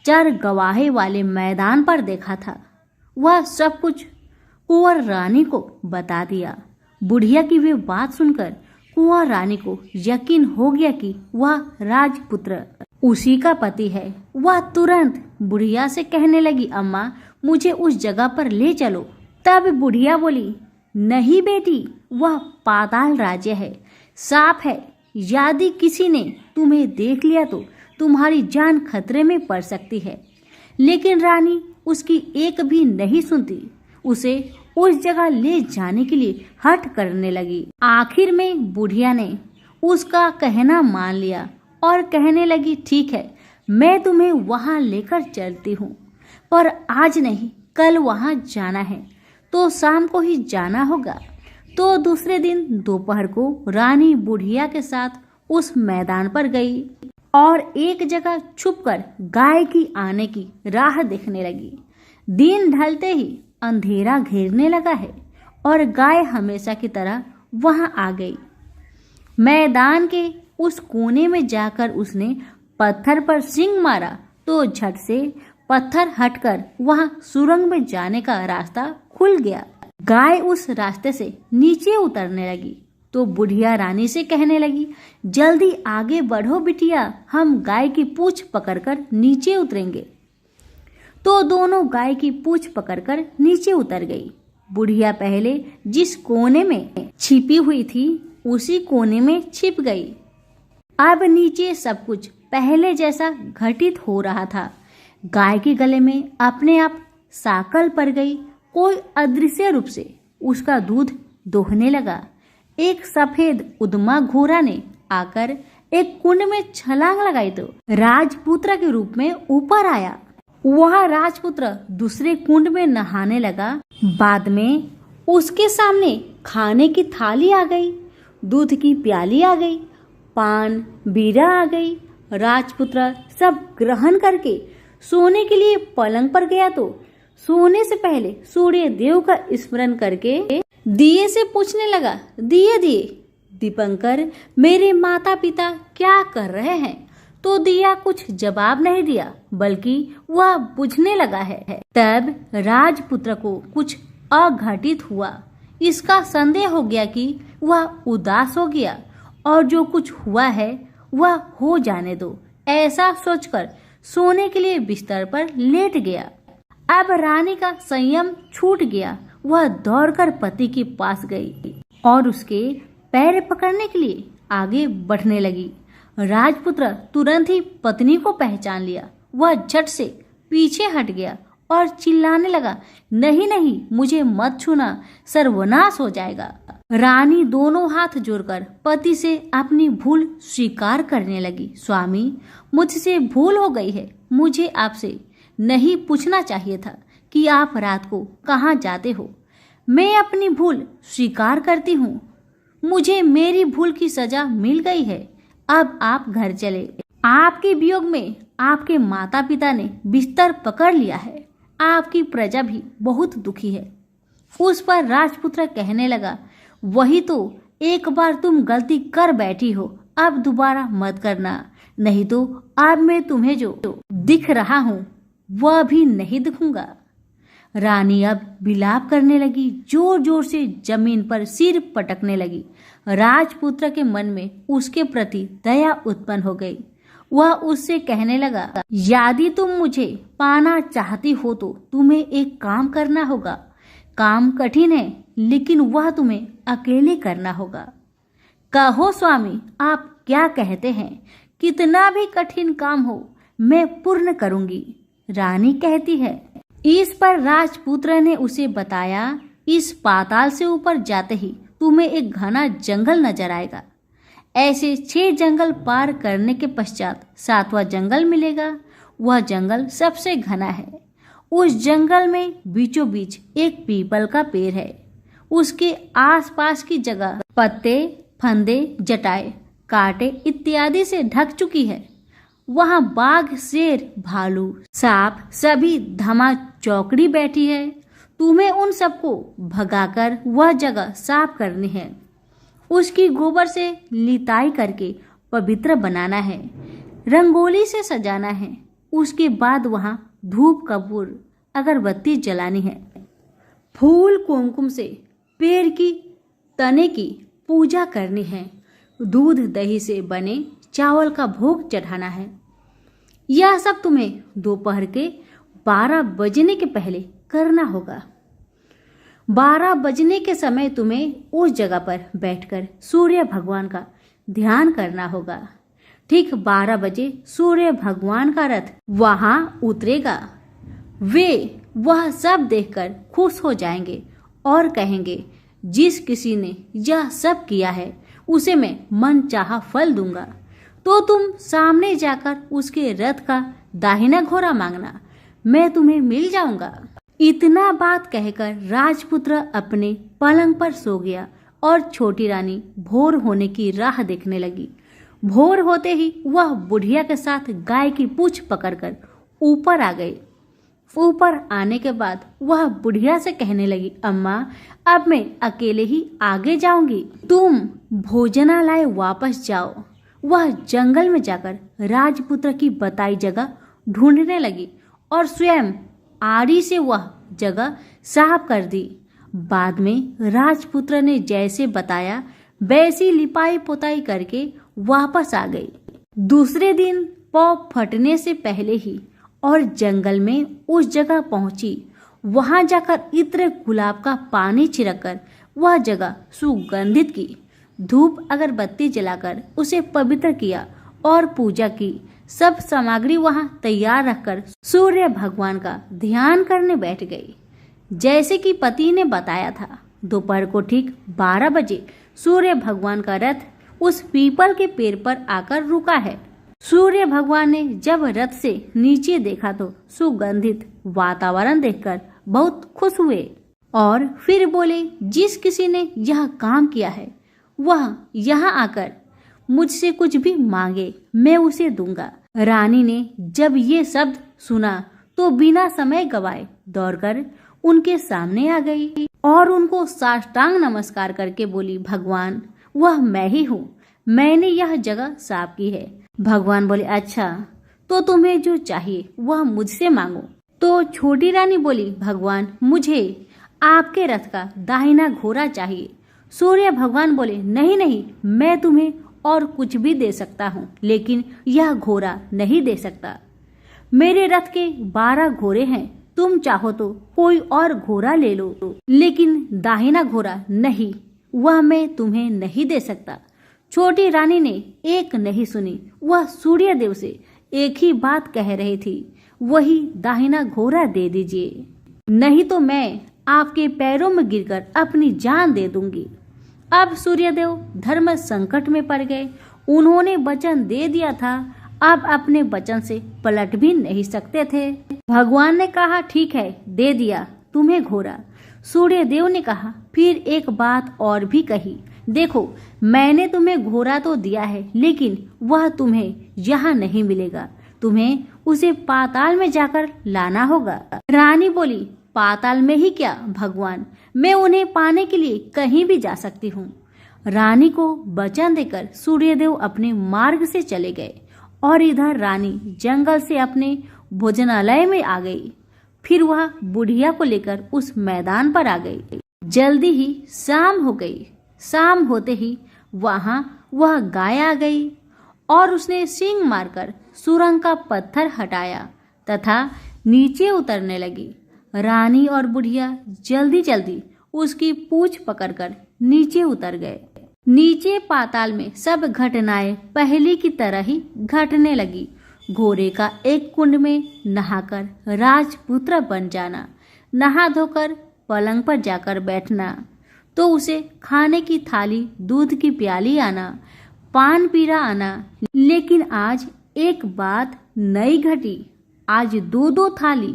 चर गवाहे वाले मैदान पर देखा था वह सब कुछ कुंवर रानी को बता दिया। बुढ़िया की वे बात सुनकर कुंवर रानी को यकीन हो गया कि वह राजपुत्र उसी का पति है। वह तुरंत बुढ़िया से कहने लगी, अम्मा मुझे उस जगह पर ले चलो। तब बुढ़िया बोली, नहीं बेटी, वह पाताल राज्य है, साफ है, यदि किसी ने तुम्हें देख लिया तो तुम्हारी जान खतरे में पड़ सकती है। लेकिन रानी उसकी एक भी नहीं सुनती, उसे उस जगह ले जाने के लिए हठ करने लगी। आखिर में बुढ़िया ने उसका कहना मान लिया और कहने लगी, ठीक है, मैं तुम्हें वहां लेकर चलती हूँ, पर आज नहीं, कल वहां जाना है तो शाम को ही जाना होगा। तो दूसरे दिन दोपहर को रानी बुढ़िया के साथ उस मैदान पर गई और एक जगह छुपकर गाय की आने की राह देखने लगी। दिन ढलते ही अंधेरा घेरने लगा है और गाय हमेशा की तरह वहां आ गई। मैदान के उस कोने में जाकर उसने पत्थर पर सींग मारा तो झट से पत्थर हटकर वहां सुरंग में जाने का रास्ता खुल गया। गाय उस रास्ते से नीचे उतरने लगी तो बुढ़िया रानी से कहने लगी, जल्दी आगे बढ़ो बिटिया, हम गाय की पूंछ पकड़कर नीचे उतरेंगे। तो दोनों गाय की पूंछ पकड़कर नीचे उतर गई। बुढ़िया पहले जिस कोने में छिपी हुई थी उसी कोने में छिप गई। अब नीचे सब कुछ पहले जैसा घटित हो रहा था। गाय के गले में अपने आप साकल पड़ गई। कोई अदृश्य रूप से उसका दूध दोहने लगा। एक सफेद उद्मा घोड़ा ने आकर एक कुंड में छलांग लगाई तो राजपुत्र के रूप में ऊपर आया। वह राजपुत्र दूसरे कुंड में नहाने लगा। बाद में उसके सामने खाने की थाली आ गई, दूध की प्याली आ गई, पान बीड़ा आ गई। राजपुत्र सब ग्रहण करके सोने के लिए पलंग पर गया तो सोने से पहले सूर्य देव का स्मरण करके दिए से पूछने लगा, दिए दिए दीपंकर, मेरे माता पिता क्या कर रहे हैं? तो दिया कुछ जवाब नहीं दिया, बल्कि वह बुझने लगा है। तब राजपुत्र को कुछ अघटित हुआ। इसका संदेह हो गया कि वह उदास हो गया और जो कुछ हुआ है वह हो जाने दो, ऐसा सोचकर सोने के लिए बिस्तर पर लेट गया। अब रानी का संयम छूट गया। वह दौड़कर पति के पास गई और उसके पैर पकड़ने के लिए आगे बढ़ने लगी। राजपुत्र तुरंत ही पत्नी को पहचान लिया। वह झट से पीछे हट गया और चिल्लाने लगा, नहीं नहीं, मुझे मत छूना, सर्वनाश हो जाएगा। रानी दोनों हाथ जोड़कर पति से अपनी भूल स्वीकार करने लगी। स्वामी, मुझसे भूल हो गई है। मुझे आपसे नहीं पूछना चाहिए था कि आप रात को कहाँ जाते हो। मैं अपनी भूल स्वीकार करती हूँ। मुझे मेरी भूल की सजा मिल गई है। अब आप घर चले। आपके वियोग में आपके माता पिता ने बिस्तर पकड़ लिया है। आपकी प्रजा भी बहुत दुखी है। उस पर राजपुत्र कहने लगा, वही तो, एक बार तुम गलती कर बैठी हो, अब दोबारा मत करना, नहीं तो अब मैं तुम्हें जो दिख रहा हूँ वह भी नहीं दिखूंगा। रानी अब विलाप करने लगी, जोर जोर से जमीन पर सिर पटकने लगी। राजपुत्र के मन में उसके प्रति दया उत्पन्न हो गई। वह उससे कहने लगा, यदि तुम मुझे पाना चाहती हो तो तुम्हें एक काम करना होगा। काम कठिन है, लेकिन वह तुम्हें अकेले करना होगा। कहो स्वामी, आप क्या कहते हैं? कितना भी कठिन काम हो मैं पूर्ण करूंगी, रानी कहती है। इस पर राजपुत्र ने उसे बताया, इस पाताल से ऊपर जाते ही तुम्हें एक घना जंगल नजर आएगा। ऐसे 6 जंगल पार करने के पश्चात 7वां जंगल मिलेगा। वह जंगल सबसे घना है। उस जंगल में बीचों बीच एक पीपल का पेड़ है। उसके आसपास की जगह पत्ते, फंदे, जटाएं, कांटे इत्यादि से ढक चुकी है। वहां बाघ, शेर, भालू, सांप सभी धमा चौकड़ी बैठी है। तुम्हें उन सबको भगाकर वह जगह साफ करनी है। उसकी गोबर से लिताई करके पवित्र बनाना है, रंगोली से सजाना है। उसके बाद वहां धूप, कपूर, अगरबत्ती जलानी है। फूल कुमकुम से पेड़ की तने की पूजा करनी है। दूध दही से बने चावल का भोग चढ़ाना है। यह सब तुम्हें दोपहर के 12 बजने के पहले करना होगा। 12 बजने के समय तुम्हें उस जगह पर बैठकर सूर्य भगवान का ध्यान करना होगा। ठीक 12 बजे सूर्य भगवान का रथ वहां उतरेगा। वे वह सब देखकर खुश हो जाएंगे और कहेंगे, जिस किसी ने यह सब किया है उसे मैं मनचाहा फल दूंगा। तो तुम सामने जाकर उसके रथ का दाहिना घोड़ा मांगना, मैं तुम्हें मिल जाऊंगा। इतना बात कहकर राजपुत्र अपने पलंग पर सो गया और छोटी रानी भोर होने की राह देखने लगी। भोर होते ही वह बुढ़िया के साथ गाय की पूंछ पकड़कर ऊपर आ गई। ऊपर आने के बाद वह बुढ़िया से कहने लगी, अम्मा, अब मैं अकेले ही आगे जाऊंगी, तुम भोजनालय वापस जाओ। वह जंगल में जाकर राजपुत्र की बताई जगह ढूंढने लगी और स्वयं आरी से वह जगह साफ कर दी। बाद में राजपुत्र ने जैसे बताया वैसी लिपाई पोताई करके वापस आ गई। दूसरे दिन पौ फटने से पहले ही और जंगल में उस जगह पहुंची। वहां जाकर इत्र गुलाब का पानी छिड़ककर वह जगह सुगंधित की। धूप अगरबत्ती जलाकर उसे पवित्र किया और पूजा की। सब सामग्री वहां तैयार रखकर सूर्य भगवान का ध्यान करने बैठ गई, जैसे कि पति ने बताया था। दोपहर को ठीक 12 बजे सूर्य भगवान का रथ उस पीपल के पेड़ पर आकर रुका है। सूर्य भगवान ने जब रथ से नीचे देखा तो सुगंधित वातावरण देखकर बहुत खुश हुए और फिर बोले, जिस किसी ने यह काम किया है वह यहाँ आकर मुझसे कुछ भी मांगे, मैं उसे दूंगा। रानी ने जब ये शब्द सुना तो बिना समय गवाए दौड़कर उनके सामने आ गई और उनको साष्टांग नमस्कार करके बोली, भगवान, वह मैं ही हूँ, मैंने यह जगह साफ की है। भगवान बोले, अच्छा, तो तुम्हें जो चाहिए वह मुझसे मांगो। तो छोटी रानी बोली, भगवान, मुझे आपके रथ का दाहिना घोड़ा चाहिए। सूर्य भगवान बोले, नहीं नहीं, मैं तुम्हें और कुछ भी दे सकता हूँ, लेकिन यह घोड़ा नहीं दे सकता। मेरे रथ के 12 घोड़े हैं, तुम चाहो तो कोई और घोड़ा ले लो, लेकिन दाहिना घोड़ा नहीं, वह मैं तुम्हें नहीं दे सकता। छोटी रानी ने एक नहीं सुनी। वह सूर्य देव से एक ही बात कह रही थी, वही दाहिना घोड़ा दे दीजिए, नहीं तो मैं आपके पैरों में गिरकर अपनी जान दे दूंगी। अब सूर्यदेव धर्म संकट में पड़ गए। उन्होंने वचन दे दिया था, अब अपने वचन से पलट भी नहीं सकते थे। भगवान ने कहा, ठीक है, दे दिया तुम्हें घोड़ा। सूर्यदेव ने कहा, फिर एक बात और भी कही, देखो, मैंने तुम्हें घोड़ा तो दिया है, लेकिन वह तुम्हें यहाँ नहीं मिलेगा, तुम्हें उसे पाताल में जाकर लाना होगा। रानी बोली, पाताल में ही क्या भगवान, मैं उन्हें पाने के लिए कहीं भी जा सकती हूँ। रानी को वचन देकर सूर्यदेव अपने मार्ग से चले गए और इधर रानी जंगल से अपने भोजनालय में आ गई। फिर वह बुढ़िया को लेकर उस मैदान पर आ गई। जल्दी ही शाम हो गई। शाम होते ही वहां वह गाय आ गई और उसने सींग मारकर सुरंग का पत्थर हटाया तथा नीचे उतरने लगी। रानी और बुढ़िया जल्दी जल्दी उसकी पूंछ पकड़कर नीचे उतर गए। नीचे पाताल में सब घटनाएं पहले की तरह ही घटने लगी। घोड़े का एक कुंड में नहाकर राजपुत्र बन जाना, नहा धोकर पलंग पर जाकर बैठना, तो उसे खाने की थाली, दूध की प्याली आना, पान पीरा आना। लेकिन आज एक बात नई घटी। आज दो दो थाली,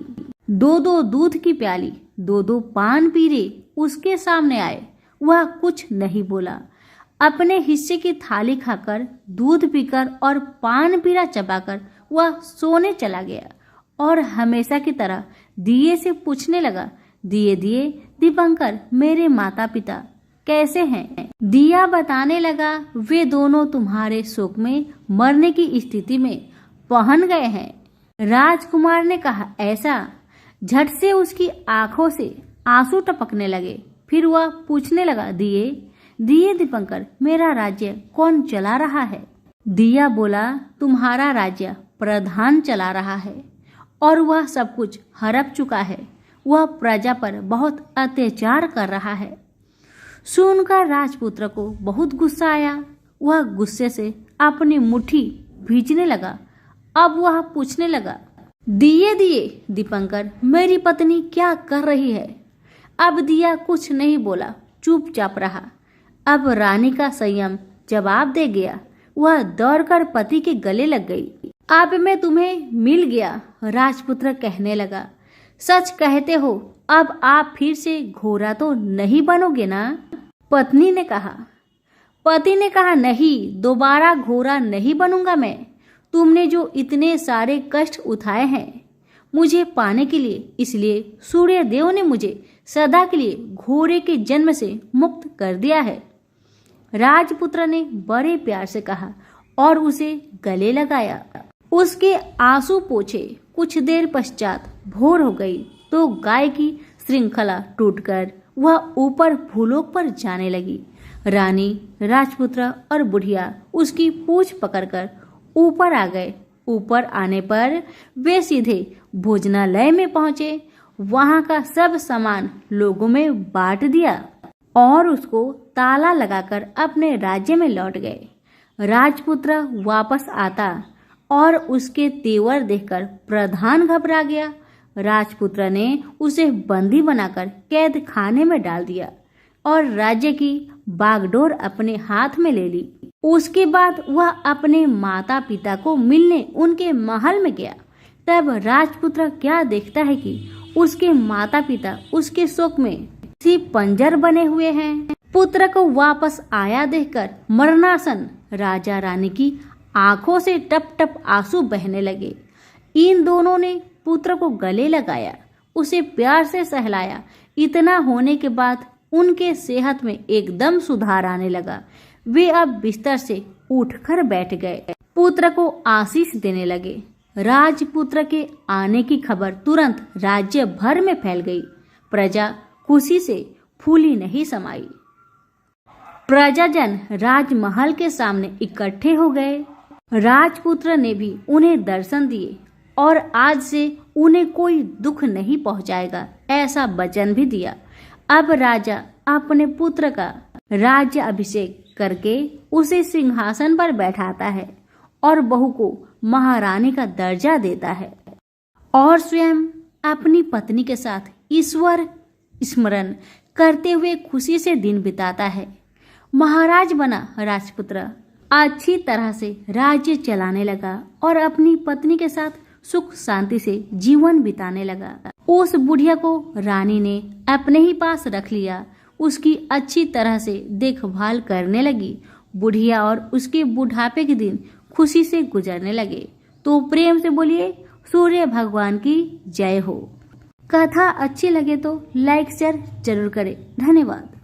दो दो दूध की प्याली, दो दो पान पीरे उसके सामने आए। वह कुछ नहीं बोला। अपने हिस्से की थाली खाकर, दूध पीकर और पान पीरा चबाकर वह सोने चला गया और हमेशा की तरह दिए से पूछने लगा, दिए दिए दीपंकर, मेरे माता पिता कैसे हैं? दिया बताने लगा, वे दोनों तुम्हारे शोक में मरने की स्थिति में पहुंच गए हैं। राजकुमार ने कहा, ऐसा? झट से उसकी आंखों से आंसू टपकने लगे। फिर वह पूछने लगा, दिए दिए दीपंकर, मेरा राज्य कौन चला रहा है? दिया बोला, तुम्हारा राज्य प्रधान चला रहा है और वह सब कुछ हड़प चुका है। वह प्रजा पर बहुत अत्याचार कर रहा है। सुनकर राजपुत्र को बहुत गुस्सा आया। वह गुस्से से अपनी मुट्ठी भींचने लगा। अब वह पूछने लगा, दिए दिए दीपंकर, मेरी पत्नी क्या कर रही है? अब दिया कुछ नहीं बोला, चुपचाप रहा। अब रानी का संयम जवाब दे गया। वह दौड़कर पति के गले लग गई। अब मैं तुम्हें मिल गया, राजपुत्र कहने लगा। सच कहते हो, अब आप फिर से घोड़ा तो नहीं बनोगे ना? पत्नी ने कहा। पति ने कहा, नहीं, दोबारा घोड़ा नहीं बनूंगा मैं। तुमने जो इतने सारे कष्ट उठाए हैं मुझे पाने के लिए, इसलिए सूर्य देव ने मुझे सदा के लिए घोड़े के जन्म से मुक्त कर दिया है। राजपुत्र ने बड़े प्यार से कहा और उसे गले लगाया। उसके आंसू पोंछे। कुछ देर पश्चात भोर हो गई तो गाय की श्रृंखला टूटकर वह ऊपर भूलोक पर जाने लगी। रानी, राजपुत्र और बुढ़िया उसकी पूंछ पकड़कर ऊपर आ गए। ऊपर आने पर वे सीधे भोजनालय में पहुंचे। वहां का सब सामान लोगों में बांट दिया और उसको ताला लगाकर अपने राज्य में लौट गए। राजपुत्र वापस आता और उसके तेवर देखकर प्रधान घबरा गया। राजपुत्र ने उसे बंदी बनाकर कैद खाने में डाल दिया और राज्य की बागडोर अपने हाथ में ले ली। उसके बाद वह अपने माता पिता को मिलने उनके महल में गया। तब राजपुत्र क्या देखता है कि उसके माता पिता उसके शोक में सी पंजर बने हुए हैं। पुत्र को वापस आया देखकर मरणासन राजा रानी की आंखों से टप टप आंसू बहने लगे। इन दोनों ने पुत्र को गले लगाया, उसे प्यार से सहलाया। इतना होने के बाद उनके सेहत में एकदम सुधार आने लगा। वे अब बिस्तर से उठकर बैठ गए। पुत्र को आशीष देने लगे। राजपुत्र के आने की खबर तुरंत राज्य भर में फैल गई। प्रजा खुशी से फूली नहीं समाई। प्रजाजन राजमहल के सामने इकट्ठे हो गए। राजपुत्र ने भी उन्हें दर्शन दिए और आज से उन्हें कोई दुख नहीं पहुंचाएगा, ऐसा वचन भी दिया। अब राजा अपने पुत्र का राज्य अभिषेक करके उसे सिंहासन पर बैठाता है और बहू को महारानी का दर्जा देता है और स्वयं अपनी पत्नी के साथ ईश्वर स्मरण करते हुए खुशी से दिन बिताता है। महाराज बना राजपुत्र अच्छी तरह से राज्य चलाने लगा और अपनी पत्नी के साथ सुख शांति से जीवन बिताने लगा। उस बुढ़िया को रानी ने अपने ही पास रख लिया। उसकी अच्छी तरह से देखभाल करने लगी। बुढ़िया और उसके बुढ़ापे के दिन खुशी से गुजरने लगे। तो प्रेम से बोलिए, सूर्य भगवान की जय हो। कथा अच्छी लगे तो लाइक शेयर जरूर करें। धन्यवाद।